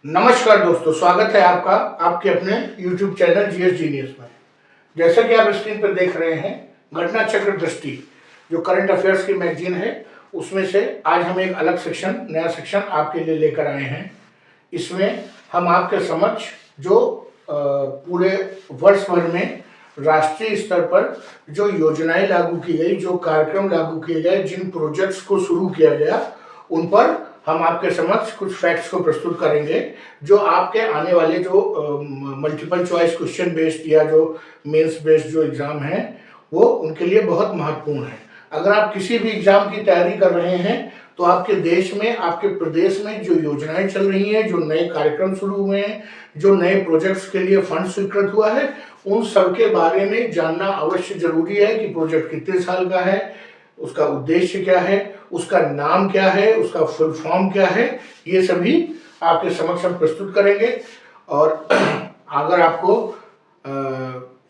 नमस्कार दोस्तों, स्वागत है आपका आपके अपने YouTube चैनल जीएस जीनियस में। जैसा कि आप स्क्रीन पर देख रहे हैं, घटना चक्र दृष्टि जो करंट अफेयर्स की मैगजीन है, उसमें से आज हम एक अलग सेक्शन, नया सेक्शन आपके लिए लेकर आए हैं। इसमें हम आपके समक्ष जो पूरे वर्ष भर में राष्ट्रीय स्तर पर जो योजनाएं लागू की गई, जो कार्यक्रम लागू किए गए, जिन प्रोजेक्ट्स को शुरू किया गया, उन पर हम आपके समक्ष कुछ फैक्ट्स को प्रस्तुत करेंगे जो आपके आने वाले जो मल्टीपल चॉइस क्वेश्चन बेस्ड या जो मेंस बेस्ड जो एग्जाम है वो उनके लिए बहुत महत्वपूर्ण है। अगर आप किसी भी एग्जाम की तैयारी कर रहे हैं तो आपके देश में, आपके प्रदेश में जो योजनाएं चल रही हैं, जो नए कार्यक्रम शुरू हुए हैं, जो नए प्रोजेक्ट्स के लिए फंड स्वीकृत हुआ है, उन सब के बारे में जानना अवश्य जरूरी है कि प्रोजेक्ट कितने साल का है, उसका उद्देश्य क्या है, उसका नाम क्या है, उसका फुल फॉर्म क्या है, ये सभी आपके समक्ष हम प्रस्तुत करेंगे। और अगर आपको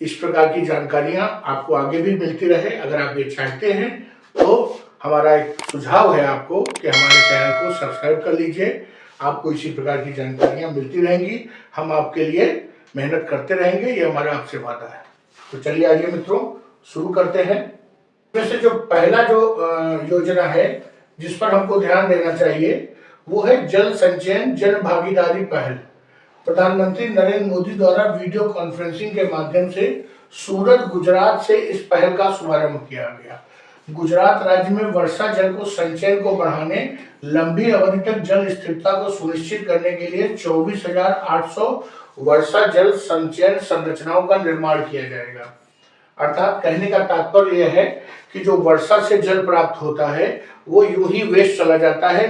इस प्रकार की जानकारियां आपको आगे भी मिलती रहे, अगर आप ये चाहते हैं, तो हमारा एक सुझाव है आपको कि हमारे चैनल को सब्सक्राइब कर लीजिए। आपको इसी प्रकार की जानकारियां मिलती रहेंगी, हम आपके लिए मेहनत करते रहेंगे, ये हमारा आपसे वादा है। तो चलिए आइए मित्रों, शुरू करते हैं। में से जो पहला जो योजना है जिस पर हमको ध्यान देना चाहिए वो है जल संचयन जन भागीदारी पहल। प्रधानमंत्री नरेंद्र मोदी द्वारा वीडियो कॉन्फ्रेंसिंग के माध्यम से सूरत, गुजरात से इस पहल का शुभारंभ किया गया। गुजरात राज्य में वर्षा जल को संचयन को बढ़ाने, लंबी अवधि तक जल स्थिरता को सुनिश्चित करने के लिए 24,800 वर्षा जल संचयन संरचनाओं का निर्माण किया जाएगा। अर्थात कहने का तात्पर्य यह है कि जो वर्षा से जल प्राप्त होता है वो यूं ही वेस्ट चला जाता है,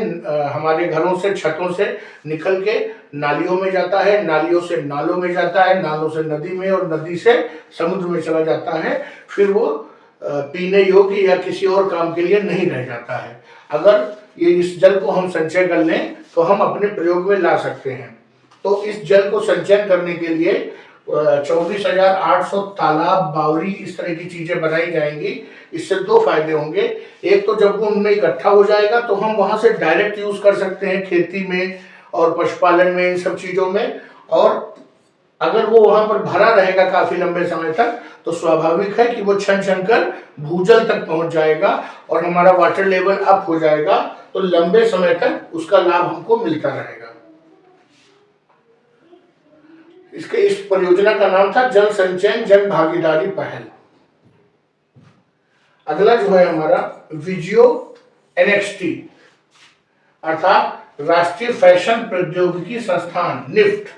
हमारे घरों से, छतों से निकल के नालियों में जाता है, नालियों से नालों में जाता है, नालों से नदी में और नदी से समुद्र में चला जाता है। फिर वो पीने योग्य या किसी और काम के लिए नहीं रह जाता है। अगर ये इस जल को हम संचय कर लें तो हम अपने प्रयोग में ला सकते हैं। तो इस जल को संचयन करने के लिए 24,800 तालाब, बावड़ी, इस तरह की चीजें बनाई जाएंगी। इससे दो फायदे होंगे। एक तो जब वो उनमें इकट्ठा हो जाएगा तो हम वहां से डायरेक्ट यूज कर सकते हैं खेती में और पशुपालन में, इन सब चीजों में। और अगर वो वहां पर भरा रहेगा काफी लंबे समय तक तो स्वाभाविक है कि वो छन छन कर भूजल तक पहुंच जाएगा और हमारा वाटर लेवल अप हो जाएगा, तो लंबे समय तक उसका लाभ हमको मिलता रहेगा। इस परियोजना का नाम था जल संचयन जन भागीदारी पहल। अगला जो है हमारा विजियो एनएक्सटी अर्थात राष्ट्रीय फैशन प्रौद्योगिकी संस्थान निफ्ट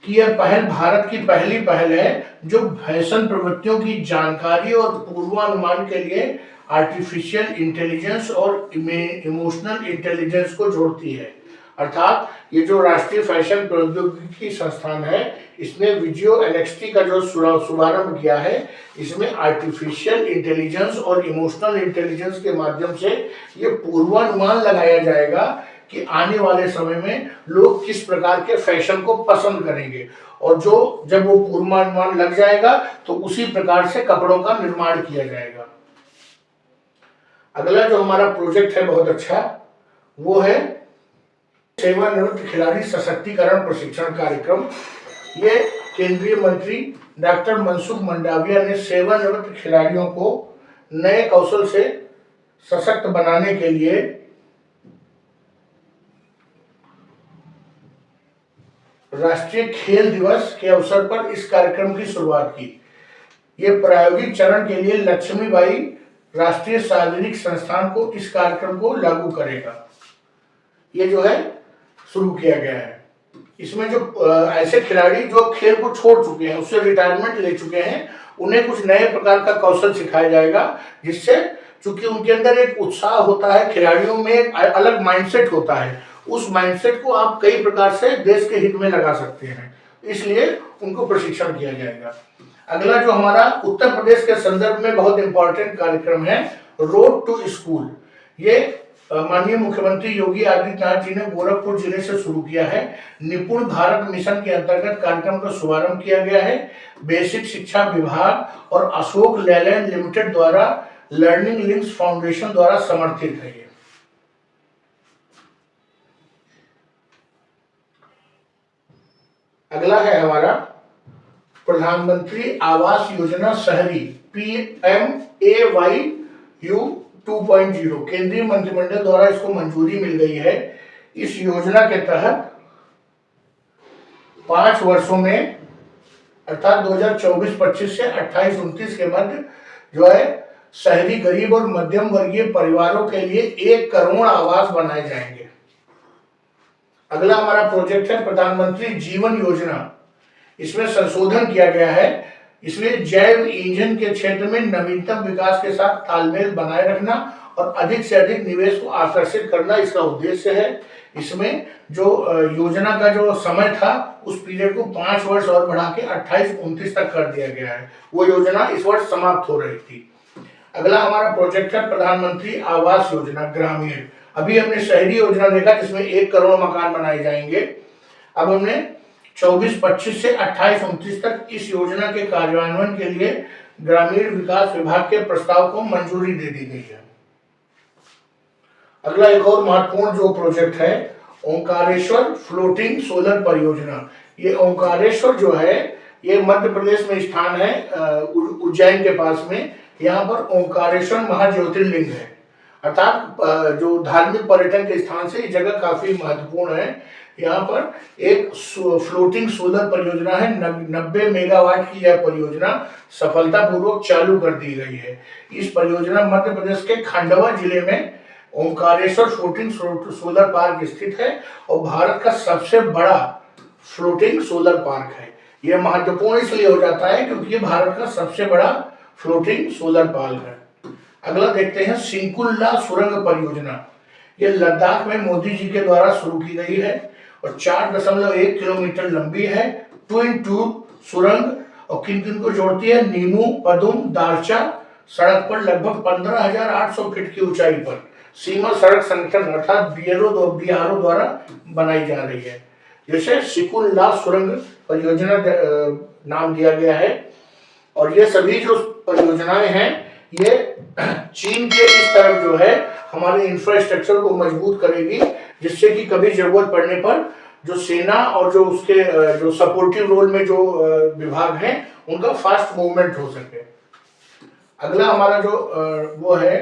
की यह पहल भारत की पहली पहल है जो फैशन प्रवृत्तियों की जानकारी और पूर्वानुमान के लिए आर्टिफिशियल इंटेलिजेंस और इमोशनल इंटेलिजेंस को जोड़ती है। अर्थात ये जो राष्ट्रीय फैशन प्रौद्योगिकी संस्थान है, इसने विजियो एनएक्सटी का जो शुभारंभ किया है, इसमें आर्टिफिशियल इंटेलिजेंस और इमोशनल इंटेलिजेंस के माध्यम से ये पूर्वानुमान लगाया जाएगा कि आने वाले समय में लोग किस प्रकार के फैशन को पसंद करेंगे, और जो जब वो पूर्वानुमान लग जाएगा तो उसी प्रकार से कपड़ों का निर्माण किया जाएगा। अगला जो हमारा प्रोजेक्ट है बहुत अच्छा, वो है सेवानिवृत्त खिलाड़ी सशक्तिकरण प्रशिक्षण कार्यक्रम। ये केंद्रीय मंत्री डॉक्टर मनसुख मंडाविया ने सेवानिवृत्त खिलाड़ियों को नए कौशल से सशक्त बनाने के लिए राष्ट्रीय खेल दिवस के अवसर पर इस कार्यक्रम की शुरुआत की। ये प्रायोगिक चरण के लिए लक्ष्मीबाई राष्ट्रीय शारीरिक संस्थान को इस कार्यक्रम को लागू करेगा। ये जो है शुरू किया गया है। इसमें जो ऐसे खिलाड़ी जो खेल को छोड़ चुके हैं, उससे रिटायरमेंट ले चुके हैं, उन्हें कुछ नए प्रकार का कौशल सिखाया जाएगा, जिससे चूंकि उनके अंदर एक उत्साह होता है, खिलाड़ियों में एक अलग माइंडसेट होता है, उस माइंडसेट को आप कई प्रकार से देश के हित में लगा सकते हैं, इसलिए उनको प्रशिक्षण किया जाएगा। अगला जो हमारा उत्तर प्रदेश के संदर्भ में बहुत इंपॉर्टेंट कार्यक्रम है रोड टू स्कूल। ये माननीय मुख्यमंत्री योगी आदित्यनाथ जी ने गोरखपुर जिले से शुरू किया है। निपुण भारत मिशन के अंतर्गत कार्यक्रम का शुभारंभ किया गया है। बेसिक शिक्षा विभाग और अशोक लेलैंड लिमिटेड द्वारा लर्निंग लिंक्स फाउंडेशन द्वारा समर्थित है। अगला है हमारा प्रधानमंत्री आवास योजना शहरी PMAYU 2.0। केंद्रीय मंत्रिमंडल द्वारा इसको मंजूरी मिल गई है। इस योजना के तहत 5 वर्षों में अर्थात 2024-25 से 28-29 के मध्य जो है शहरी गरीब और मध्यम वर्गीय परिवारों के लिए 1 करोड़ आवास बनाए जाएंगे। अगला हमारा प्रोजेक्ट है प्रधानमंत्री जीवन योजना। इसमें संशोधन किया गया है। इसमें जैव ईंधन के क्षेत्र में नवीनतम विकास के साथ तालमेल बनाए रखना और अधिक से अधिक निवेश को आकर्षित करना इसका उद्देश्य है। इसमें जो योजना का जो समय था उस पीरियड को 5 वर्ष और बढ़ा के 28-29 तक कर दिया गया है। वो योजना इस वर्ष समाप्त हो रही थी। अगला हमारा प्रोजेक्ट है प्रधानमंत्री आवास योजना ग्रामीण। अभी हमने शहरी योजना देखा जिसमें 1 करोड़ मकान बनाए जाएंगे। अब हमने 24-25 से 28-29 तक इस योजना के कार्यान्वयन के लिए ग्रामीण विकास विभाग के प्रस्ताव को मंजूरी दे दी गई है। अगला एक और महत्वपूर्ण जो प्रोजेक्ट है ओंकारेश्वर फ्लोटिंग सोलर परियोजना। ये ओंकारेश्वर जो है ये मध्य प्रदेश में स्थान है, उज्जैन के पास में। यहाँ पर ओंकारेश्वर महाज्योतिर्लिंग है, अर्थात जो धार्मिक पर्यटन के स्थान से ये जगह काफी महत्वपूर्ण है। यहाँ पर एक फ्लोटिंग सोलर परियोजना है। 90 मेगावाट की यह परियोजना सफलतापूर्वक चालू कर दी गई है। इस परियोजना मध्य प्रदेश के खंडवा जिले में ओंकारेश्वर फ्लोटिंग सोलर पार्क स्थित है और भारत का सबसे बड़ा फ्लोटिंग सोलर पार्क है। यह महत्वपूर्ण इसलिए हो जाता है क्योंकि ये भारत का सबसे बड़ा फ्लोटिंग सोलर पार्क है। अगला देखते हैं सिंकुल्ला सुरंग परियोजना। ये लद्दाख में मोदी जी के द्वारा शुरू की गई है और 4.1 किलोमीटर लंबी है। ट्विन ट्यूब सुरंग और किन किन को जोड़ती है, नीमू, पदुम, दारचा सड़क पर लगभग 15,800 फीट की ऊंचाई पर सीमा सड़क संगठन अर्थात बीआरओ द्वारा बनाई जा रही है। जैसे सिकुल्ला सुरंग परियोजना नाम दिया गया है। और ये सभी जो परियोजनाएं हैं ये चीन के इस तरफ जो है हमारे इंफ्रास्ट्रक्चर को मजबूत करेगी, जिससे कि कभी जरूरत पड़ने पर जो सेना और जो उसके जो सपोर्टिव रोल में जो विभाग हैं उनका फास्ट मूवमेंट हो सके। अगला हमारा जो वो है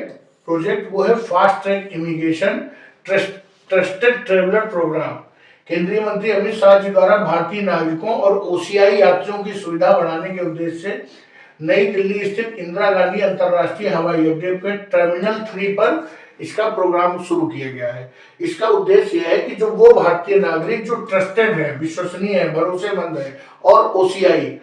प्रोजेक्ट वो है fast track immigration trusted traveller programme. केंद्रीय मंत्री अमित शाह जी द्वारा भारतीय नागरिकों और ओसीआई यात्रियों की सुविधा बढ़ाने के उद्देश्य से नई दिल्ली स्थित इंदिरा गांधी अंतर्राष्ट्रीय हवाई अड्डे पे टर्मिनल 3 पर इसका प्रोग्राम शुरू किया गया है। इसका उद्देश्य यह है कि जो वो भारतीय नागरिक जो ट्रस्टेड है, विश्वसनीय है, भरोसेमंद है और ओसीआई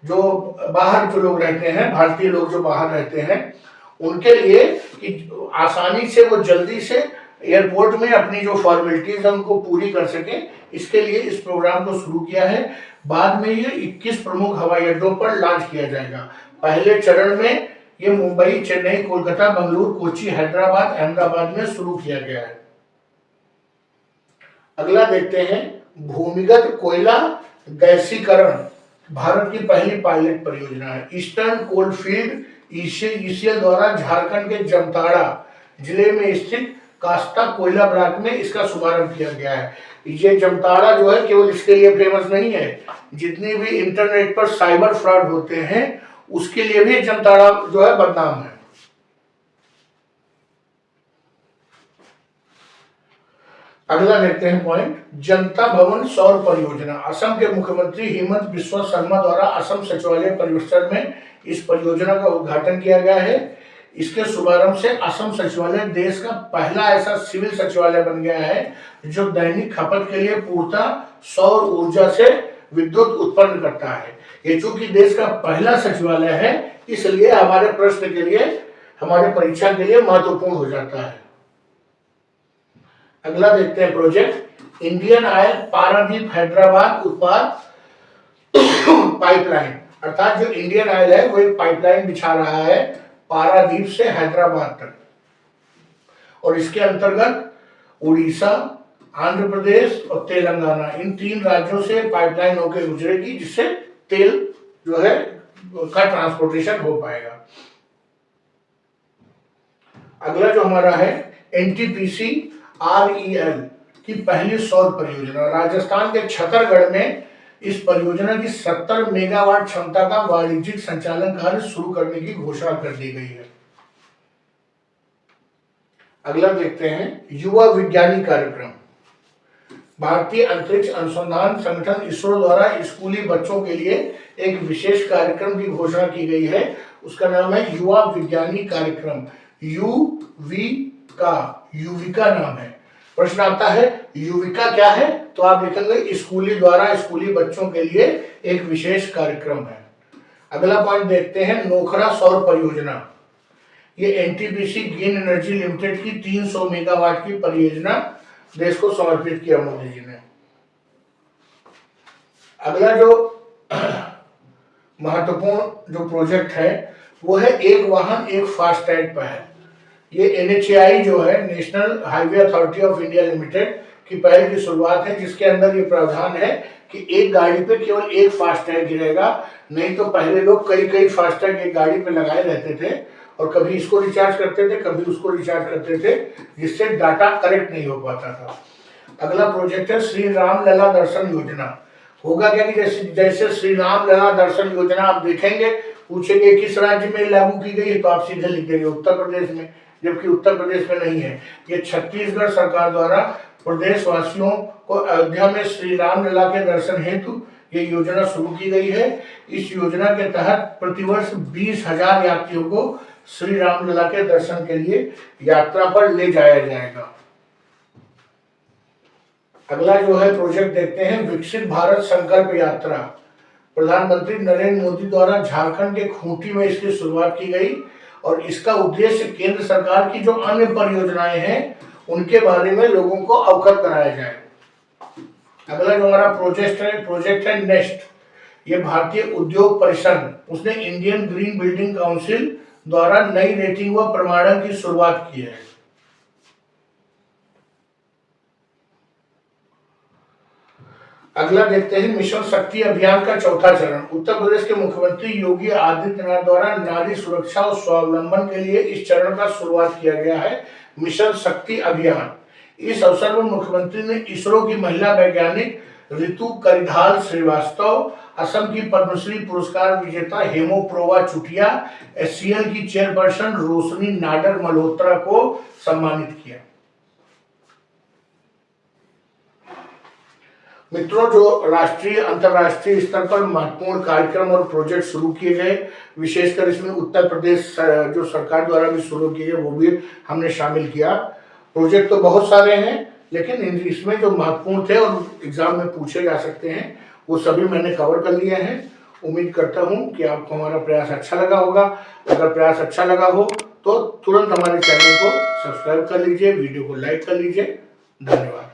जो बाहर जो लोग रहते हैं, भारतीय लोग जो बाहर रहते हैं, उनके लिए कि आसानी से वो जल्दी से एयरपोर्ट में अपनी जो फॉर्मेलिटीज है उनको पूरी कर सके, इसके लिए इस प्रोग्राम को शुरू किया है। बाद में ये 21 प्रमुख हवाई अड्डों पर लॉन्च किया जाएगा। पहले चरण में ये मुंबई, चेन्नई, कोलकाता, बंगलुरु, कोची, हैदराबाद, अहमदाबाद में शुरू किया गया है। अगला देखते हैं भूमिगत कोयला गैसीकरण भारत की पहली पायलट परियोजना है। ईस्टर्न कोलफील्ड ईसीएल द्वारा झारखंड के जामताड़ा जिले में स्थित कास्ता कोयला ब्लॉक में इसका शुभारंभ किया गया है। ये जामताड़ा जो है केवल इसके लिए फेमस नहीं है, जितनी भी इंटरनेट पर साइबर फ्रॉड होते हैं उसके लिए भी जामताड़ा जो है बदनाम है। अगला देखते हैं पॉइंट जनता भवन सौर परियोजना। असम के मुख्यमंत्री हेमंत बिस्वा शर्मा द्वारा असम सचिवालय परिसर में इस परियोजना का उद्घाटन किया गया है। इसके शुभारंभ से असम सचिवालय देश का पहला ऐसा सिविल सचिवालय बन गया है जो दैनिक खपत के लिए पूर्णतः सौर ऊर्जा से विद्युत उत्पन्न करता है। ये चूंकि देश का पहला सचिवालय है इसलिए हमारे प्रश्न के लिए, हमारे परीक्षा के लिए महत्वपूर्ण हो जाता है। अगला देखते हैं project Indian oil Paradip Hyderabad उत्पाद पाइपलाइन, अर्थात जो इंडियन ऑयल है वो एक पाइपलाइन बिछा रहा है पारादीप से हैदराबाद तक, और इसके अंतर्गत उड़ीसा, आंध्र प्रदेश और तेलंगाना इन 3 राज्यों से पाइपलाइन होकर गुजरेगी, जिससे तेल जो है का ट्रांसपोर्टेशन हो पाएगा। अगला जो हमारा है एनटीपीसी आरईएल की पहली सौर परियोजना राजस्थान के छतरगढ़ में इस परियोजना की 70 मेगावाट क्षमता का वाणिज्यिक संचालन कार्य शुरू करने की घोषणा कर दी गई है। अगला देखते हैं युवा विज्ञानी कार्यक्रम। भारतीय अंतरिक्ष अनुसंधान संगठन इसरो द्वारा स्कूली बच्चों के लिए एक विशेष कार्यक्रम की घोषणा की गई है। उसका नाम है युवा विज्ञानी कार्यक्रम, युविका नाम है। प्रश्न आता है युविका क्या है, तो आप लिखेंगे स्कूली द्वारा स्कूली बच्चों के लिए एक विशेष कार्यक्रम है। अगला पॉइंट देखते हैं नोखरा सौर परियोजना। ये एनटीपीसी ग्रीन एनर्जी लिमिटेड की 300 मेगावाट की परियोजना देश को समर्पित किया मोदी जी ने। अगला जो महत्वपूर्ण जो प्रोजेक्ट है वो है एक वाहन एक फास्टैग पर है। ये NHAI जो है national highway authority of India limited की पहल की शुरुआत है, जिसके अंदर ये प्रावधान है कि एक गाड़ी पे केवल एक फास्टैग गिरेगा। नहीं तो पहले लोग कई फास्टैग एक गाड़ी पे लगाए रहते थे और कभी इसको रिचार्ज करते थे कभी उसको रिचार्ज करते थे, जिससे डाटा करेक्ट नहीं हो पाता था। अगला प्रोजेक्ट है श्री राम लला दर्शन योजना। होगा क्या कि जैसे श्री राम लला दर्शन योजना आप देखेंगे, पूछेंगे किस राज्य में लागू की गई है, तो आप सीधे लिख देंगे उत्तर प्रदेश में, जबकि उत्तर प्रदेश में नहीं है। ये छत्तीसगढ़ सरकार द्वारा प्रदेशवासियों को अयोध्या में श्री राम लला के दर्शन हेतु ये योजना शुरू की गई है। इस योजना के तहत प्रतिवर्ष 20,000 यात्रियों को श्री राम लला के दर्शन के लिए यात्रा पर ले जाया जाएगा। अगला जो है प्रोजेक्ट देखते हैं विकसित भारत संकल्प यात्रा। प्रधानमंत्री नरेंद्र मोदी द्वारा झारखंड के खूंटी में इसकी शुरुआत की गई और इसका उद्देश्य केंद्र सरकार की जो अन्य परियोजनाएं हैं उनके बारे में लोगों को अवगत कराया जाए। अगला जो हमारा प्रोजेक्ट है नेस्ट। ये भारतीय उद्योग परिषद उसने इंडियन ग्रीन बिल्डिंग काउंसिल द्वारा नई रेटिंग व प्रमाणन की शुरुआत की है। अगला देखते हैं मिशन शक्ति अभियान का चौथा चरण। उत्तर प्रदेश के मुख्यमंत्री योगी आदित्यनाथ द्वारा नारी सुरक्षा और स्वावलंबन के लिए इस चरण का शुरुआत किया गया है, मिशन शक्ति अभियान। इस अवसर पर मुख्यमंत्री ने इसरो की महिला वैज्ञानिक ऋतु करिधाल श्रीवास्तव, असम की पद्मश्री पुरस्कार विजेता हेमोप्रोवा चुटिया, SCL की चेयरपर्सन रोशनी नाडर मल्होत्रा को सम्मानित किया। मित्रों, जो राष्ट्रीय अंतर्राष्ट्रीय स्तर पर महत्वपूर्ण कार्यक्रम और प्रोजेक्ट शुरू किए गए, विशेषकर इसमें उत्तर प्रदेश जो सरकार द्वारा भी शुरू किए गए वो भी हमने शामिल किया। प्रोजेक्ट तो बहुत सारे हैं, लेकिन इसमें जो महत्वपूर्ण थे और एग्जाम में पूछे जा सकते हैं वो सभी मैंने कवर कर लिए हैं। उम्मीद करता हूं कि आपको हमारा प्रयास अच्छा लगा होगा। अगर प्रयास अच्छा लगा हो तो तुरंत हमारे चैनल को सब्सक्राइब कर लीजिए, वीडियो को लाइक कर लीजिए। धन्यवाद।